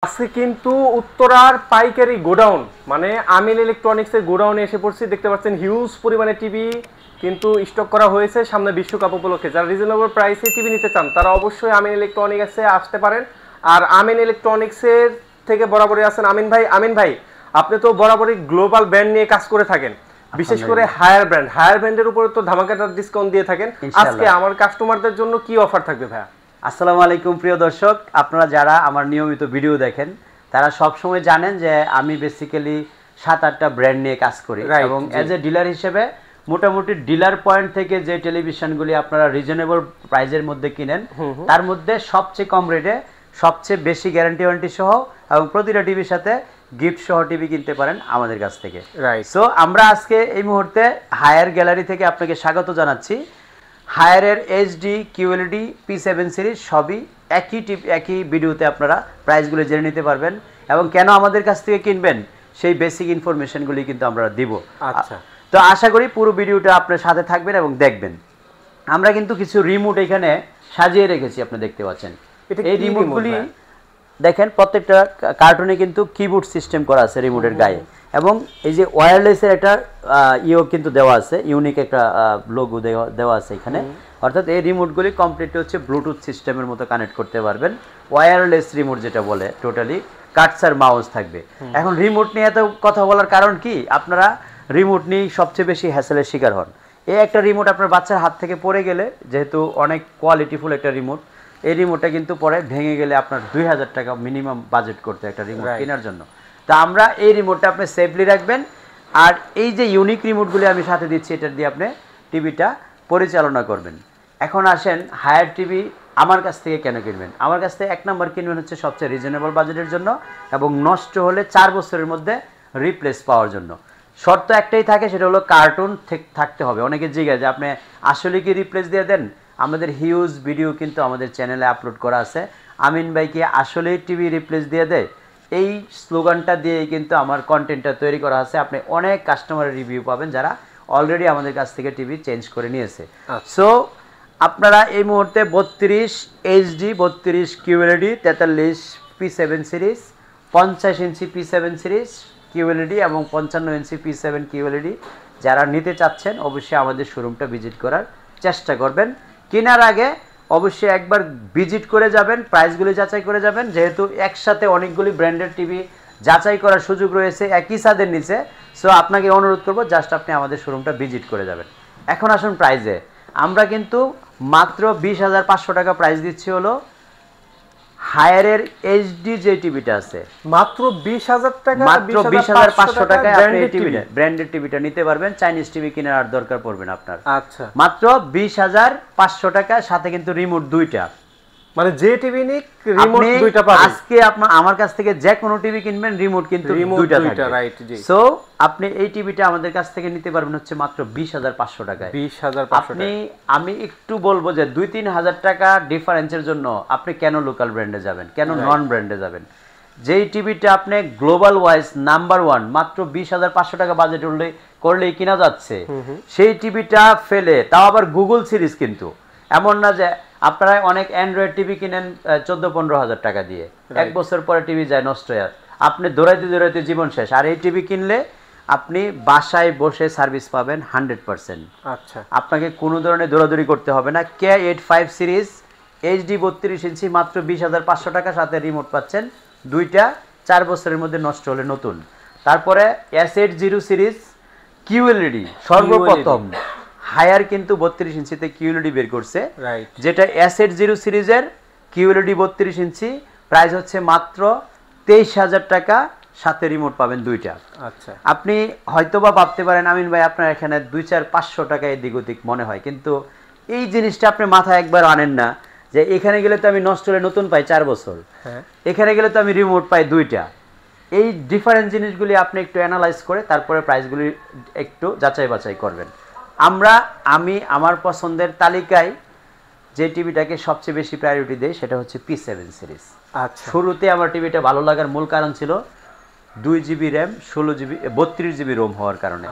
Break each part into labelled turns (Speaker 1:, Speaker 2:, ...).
Speaker 1: আজকে কিন্তু উত্তরার পাইকারি গোডাউন মানে আমিন ইলেকট্রনিক্সের গোডাউনে এসে পড়ছি। দেখতে পাচ্ছেন হিউজ পরিমাণে টিভি কিন্তু স্টক করা হয়েছে সামনে বিশ্বকাপ উপলক্ষে। যারা রিজনেবল প্রাইসে টিভি নিতে চান তারা অবশ্যই আমিন ইলেকট্রনিক্সে আসতে পারেন। আর আমিন ইলেকট্রনিক্সের থেকে বরাবরই আছেন আমিন ভাই। আমিন ভাই, আপনি তো বরাবরই গ্লোবাল ব্র্যান্ড নিয়ে কাজ করে থাকেন, বিশেষ করে হায়ার ব্র্যান্ডের উপরে তো ধামাকাদার ডিসকাউন্ট দিয়ে থাকেন। আজকে আমার কাস্টমারদের জন্য কি অফার থাকবে ভাইয়া?
Speaker 2: আসসালামু আলাইকুম প্রিয় দর্শক, আপনারা যারা আমার নিয়মিত ভিডিও দেখেন তারা সব সময় জানেন যে আমি বেসিক্যালি 7-8টা ব্র্যান্ড নিয়ে কাজ করি এবং এজ এ ডিলার হিসেবে মোটামুটি ডিলার পয়েন্ট থেকে যে টেলিভিশনগুলি আপনারা রিজনেবল প্রাইজের মধ্যে কিনেন তার মধ্যে সবচেয়ে কম রেটে সবচেয়ে বেশি গ্যারান্টি ওয়ারেন্টি সহ এবং প্রতিটা টিভির সাথে গিফট সহ টিভি কিনতে পারেন আমাদের কাছ থেকে। সো আমরা আজকে এই মুহূর্তে হায়ার গ্যালারি থেকে আপনাকে স্বাগত জানাচ্ছি। হায়ারের এইচডি কিউএলইডি P7 সিরিজ সবই একই ভিডিওতে আপনারা প্রাইসগুলো জেনে নিতে পারবেন এবং কেন আমাদের কাছ থেকে কিনবেন সেই বেসিক ইনফরমেশনগুলি কিন্তু আমরা দিব।
Speaker 1: আচ্ছা,
Speaker 2: তো আশা করি পুরো ভিডিওটা আপনার সাথে থাকবেন এবং দেখবেন। আমরা কিন্তু কিছু রিমোট এখানে সাজিয়ে রেখেছি, আপনি দেখতে পাচ্ছেন। এই রিমোটগুলি দেখেন প্রত্যেকটা কার্টুনে কিন্তু কিবোর্ড সিস্টেম করা আছে রিমোটের গায়ে এবং এই যে ওয়্যারলেসের একটা ইও কিন্তু দেওয়া আছে, ইউনিক একটা লোগো দেওয়া আছে এখানে। অর্থাৎ এই রিমোটগুলি কমপ্লিটলি হচ্ছে ব্লুটুথ সিস্টেমের মতো কানেক্ট করতে পারবেন। ওয়্যারলেস রিমোট যেটা বলে, টোটালি কাটসার মাউস থাকবে। এখন রিমোট নিয়ে এত কথা বলার কারণ কি, আপনারা রিমোট নিয়ে সবচেয়ে বেশি হ্যাসেলের শিকার হন। এই একটা রিমোট আপনার বাচ্চার হাত থেকে পড়ে গেলে, যেহেতু অনেক কোয়ালিটিফুল একটা রিমোট, এই রিমোটটা কিন্তু পরে ভেঙে গেলে আপনার 2000 টাকা মিনিমাম বাজেট করতে একটা রিমোট কেনার জন্য। তা আমরা এই রিমোটটা আপনি সেফলি রাখবেন। আর এই যে ইউনিক রিমোটগুলি আমি সাথে দিচ্ছি, এটা দিয়ে আপনি টিভিটা পরিচালনা করবেন। এখন আসেন হায়ার টিভি আমার কাছ থেকে কেন কিনবেন। আমার কাছ থেকে 1 নম্বর কিনবেন হচ্ছে সবচেয়ে রিজনেবল বাজেটের জন্য এবং নষ্ট হলে 4 বছরের মধ্যে রিপ্লেস পাওয়ার জন্য। শর্ত একটাই থাকে, সেটা হলো কার্টুন থাকতে হবে। অনেকে জিজ্ঞাসা যে আপনি আসলে কি রিপ্লেস দিয়ে দেন? আমাদের হিউজ ভিডিও কিন্তু আমাদের চ্যানেলে আপলোড করা আছে। আমিন ভাই কি আসলেই টিভি রিপ্লেস দিয়ে দেয়? এই স্লোগানটা দিয়েই কিন্তু আমার কন্টেন্টটা তৈরি করা আছে। আপনি অনেক কাস্টমারের রিভিউ পাবেন যারা অলরেডি আমাদের কাছ থেকে টিভি চেঞ্জ করে নিয়েছে। সো আপনারা এই মুহূর্তে 32 এইচডি, 32 কিউএলইডি, 43 P7 সিরিজ, 50 ইঞ্চি P7 সিরিজ কিউএলইডি এবং 55 ইঞ্চি P7 কিউএলইডি যারা নিতে চাচ্ছেন অবশ্যই আমাদের শোরুমটা ভিজিট করার চেষ্টা করবেন। কেনার আগে অবশ্যই একবার ভিজিট করে যাবেন, প্রাইসগুলি যাচাই করে যাবেন। যেহেতু একসাথে অনেকগুলি ব্র্যান্ডের টিভি যাচাই করার সুযোগ রয়েছে একই ছাদের নিচে, সো আপনাকে অনুরোধ করব জাস্ট আপনি আমাদের শোরুমটা ভিজিট করে যাবেন। এখন আসুন প্রাইসে। আমরা কিন্তু মাত্র 20,500 টাকা প্রাইস দিচ্ছি হলো হায়ারের এইচডি যে টিভিটা আছে।
Speaker 1: মাত্র 20,000 টাকা,
Speaker 2: মাত্র 20,500 টাকায় আপনি এই টিভিটা, ব্র্যান্ডেড টিভিটা নিতে পারবেন। চাইনিজ টিভি কেনার আর দরকার পড়বে না আপনার।
Speaker 1: আচ্ছা,
Speaker 2: মাত্র 20,500 টাকা, সাথে কিন্তু রিমোট 2টা।
Speaker 1: মানে যে টিভি নিক রিমোট 2টা পাবেন।
Speaker 2: আজকে আপনি আমার কাছ থেকে যে কোনো টিভি কিনবেন রিমোট কিন্তু 2টা থাকবে,
Speaker 1: রাইট? জি।
Speaker 2: সো আপনি এই টিভিটা আমাদের কাছ থেকে নিতে পারবেন হচ্ছে মাত্র 20,500 টাকায়।
Speaker 1: 20,500 টাকা।
Speaker 2: আমি একটু বলবো যে 2-3 হাজার টাকা ডিফারেন্সের জন্য আপনি কেন লোকাল ব্র্যান্ডে যাবেন, কেন নন ব্র্যান্ডে যাবেন? যেই টিভিটা আপনি গ্লোবাল ওয়াইজ নাম্বার 1 মাত্র 20,500 টাকা বাজেট করলেই কিনা যাচ্ছে, সেই টিভিটা ফেলে, তাও আবার গুগল সিরিজ। কিন্তু এমন না যে আপনারা অনেক অ্যান্ড্রয়েড টিভি কিনেন 14-15 হাজার টাকা দিয়ে, 1 বছর পরে টিভি যায় নষ্ট হয়ে, আপনি দৌড়াইতে জীবন শেষ। আর এই টিভি কিনলে আপনি বাসায় বসে সার্ভিস পাবেন 100%।
Speaker 1: আচ্ছা,
Speaker 2: আপনাকে কোনো ধরনের দৌড়াদৌড়ি করতে হবে না। K85 সিরিজ এইচডি 32 ইঞ্চি মাত্র 20,500 টাকা, সাথে রিমোট পাচ্ছেন 2টা, 4 বছরের মধ্যে নষ্ট হলে নতুন। তারপরে S80 সিরিজ কিউএলইডি সর্বপ্রথম হায়ার কিন্তু 32 ইঞ্চিতে কিউএলইডি বের করছে, যেটা S80 সিরিজের কিউএলইডি 32 ইঞ্চি প্রাইস হচ্ছে মাত্র 23,000 টাকা, সাথে রিমোট পাবেন 2টা।
Speaker 1: আচ্ছা,
Speaker 2: আপনি হয়তোবা ভাবতে পারেন আমিন ভাই আপনার এখানে 2-4-500 টাকা এদিক ওদিক মনে হয়, কিন্তু এই জিনিসটা আপনি মাথায় একবার আনেন না যে এখানে গেলে তো আমি নষ্ট হলে নতুন পাই 4 বছর, এখানে গেলে তো আমি রিমোট পাই 2টা। এই ডিফারেন্ট জিনিসগুলি আপনি একটু অ্যানালাইজ করে তারপরে প্রাইসগুলি একটু যাচাই বাছাই করবেন। আমি আমার পছন্দের তালিকায় যে টিভিটাকে সবচেয়ে বেশি প্রায়োরিটি দেই সেটা হচ্ছে P7 সিরিজ।
Speaker 1: আচ্ছা,
Speaker 2: শুরুতে আমার টিভিটা ভালো লাগার মূল কারণ ছিল 2 GB RAM, 16 GB 32 GB ROM হওয়ার কারণে।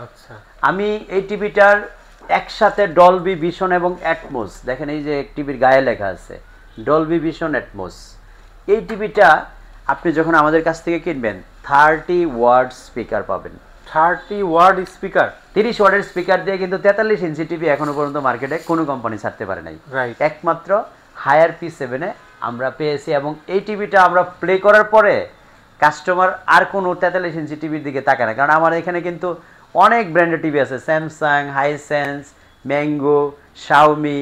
Speaker 2: আমি এই টিভিটার একসাথে ডলবি ভিশন এবং অ্যাটমোস, দেখেন এই যে টিভির গায়ে লেখা আছে ডলবি ভিশন অ্যাটমোস, এই টিভিটা আপনি যখন আমাদের কাছ থেকে কিনবেন 30 ওয়াট স্পিকার পাবেন।
Speaker 1: 30 ওয়াট স্পিকার,
Speaker 2: 30 ওয়াটের স্পিকার দিয়ে কিন্তু 43 ইঞ্চি টিভি এখনো পর্যন্ত মার্কেটে কোনো কোম্পানি ছাড়তে পারে নাই।
Speaker 1: রাইট।
Speaker 2: একমাত্র হায়ার P7 এ আমরা পেয়েছি, এবং এই টিভিটা আমরা প্লে করার পরে কাস্টমার আর কোনো 43 ইঞ্চি টিভির দিকে তাকায় না, কারণ আমার এখানে কিন্তু অনেক ব্র্যান্ডের টিভি আছে, Samsung, Hisense, mango, Xiaomi,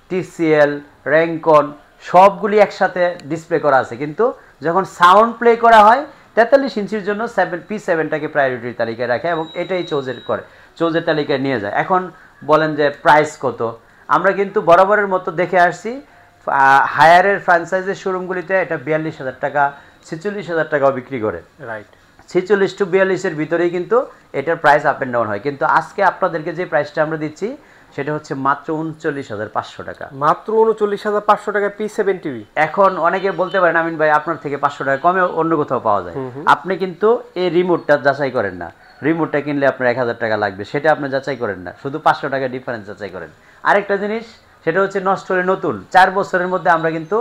Speaker 2: TCL, Rancon, সবগুলি একসাথে ডিসপ্লে করা আছে, কিন্তু যখন সাউন্ড প্লে করা হয় 43 ইঞ্চির জন্য P7টাকে প্রায়োরিটির তালিকায় রাখে এবং এটাই চোজের তালিকায় নিয়ে যায়। এখন বলেন যে প্রাইস কত, আমরা কিন্তু বরাবরের মতো দেখে আসছি হায়ারের ফ্র্যাঞ্চাইজের শোরুমগুলিতে এটা 42,000 টাকা, 46,000 টাকাও বিক্রি করে।
Speaker 1: রাইট।
Speaker 2: 46 টু 42-এর ভিতরেই কিন্তু এটার প্রাইস আপ এন্ড ডাউন হয়, কিন্তু আজকে আপনাদেরকে যে প্রাইসটা আমরা দিচ্ছি সেটা হচ্ছে মাত্র 39,500 টাকা।
Speaker 1: মাত্র 39,500 টাকা P7 টিভি।
Speaker 2: এখন অনেকে বলতে পারেন আমিন ভাই আপনার থেকে 500 টাকা কমে অন্য কোথাও পাওয়া যায়। আপনি কিন্তু এই রিমোটটা যাচাই করেন না, রিমোটটা কিনলে আপনার 1,000 টাকা লাগবে, সেটা আপনি যাচাই করেন না, শুধু 500 টাকা ডিফারেন্স যাচাই করেন। আরেকটা জিনিস সেটা হচ্ছে নষ্ট হলে নতুন 4 বছরের মধ্যে আমরা কিন্তু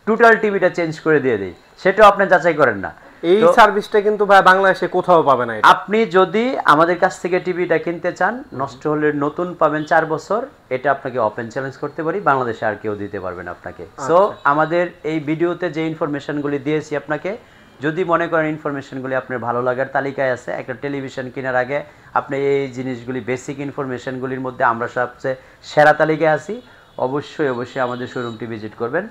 Speaker 2: টোটাল টিভিটা চেঞ্জ করে দিয়ে দিই, সেটাও আপনি যাচাই করেন না।
Speaker 1: এই সার্ভিসটা কিন্তু ভাই বাংলাদেশে কোথাও পাবে না।
Speaker 2: আপনি যদি আমাদের কাছ থেকে টিভিটা কিনতে চান, নষ্ট হলে নতুন পাবেন 4 বছর, এটা আপনাকে ওপেন চ্যালেঞ্জ করতে পারি, বাংলাদেশে আর কেউ দিতে পারবেন আপনাকে। সো আমাদের এই ভিডিওতে যে ইনফরমেশনগুলি দিয়েছি আপনাকে, যদি মনে করেন ইনফরমেশনগুলি আপনার ভালো লাগার তালিকায় আছে, একটা টেলিভিশন কেনার আগে আপনি এই জিনিসগুলি বেসিক ইনফরমেশনগুলির মধ্যে আমরা সবচেয়ে সেরা তালিকায় আছি, অবশ্যই আমাদের শোরুমটি ভিজিট করবেন।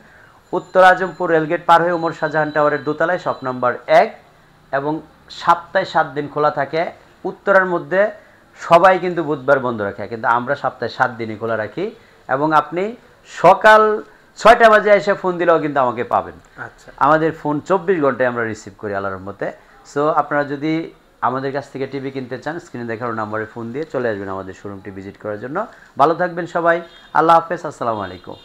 Speaker 2: উত্তর আজমপুর রেলগেট পার হয়ে ওমর শাহজাহান টাওয়ারের দোতলায়, শপ নাম্বার 1, এবং সপ্তাহে 7 দিন খোলা থাকে। উত্তরার মধ্যে সবাই কিন্তু বুধবার বন্ধ রাখে, কিন্তু আমরা সপ্তাহে 7 দিনই খোলা রাখি, এবং আপনি সকাল 6টা বাজে এসে ফোন দিলেও কিন্তু আমাকে পাবেন।
Speaker 1: আচ্ছা,
Speaker 2: আমাদের ফোন 24 ঘন্টায় আমরা রিসিভ করি আল্লাহর রহমতে। সো আপনারা যদি আমাদের কাছ থেকে টিভি কিনতে চান, স্ক্রিনে দেখানো নাম্বারে ফোন দিয়ে চলে আসবেন আমাদের শোরুমটি ভিজিট করার জন্য। ভালো থাকবেন সবাই, আল্লাহ হাফেজ, আসসালামু আলাইকুম।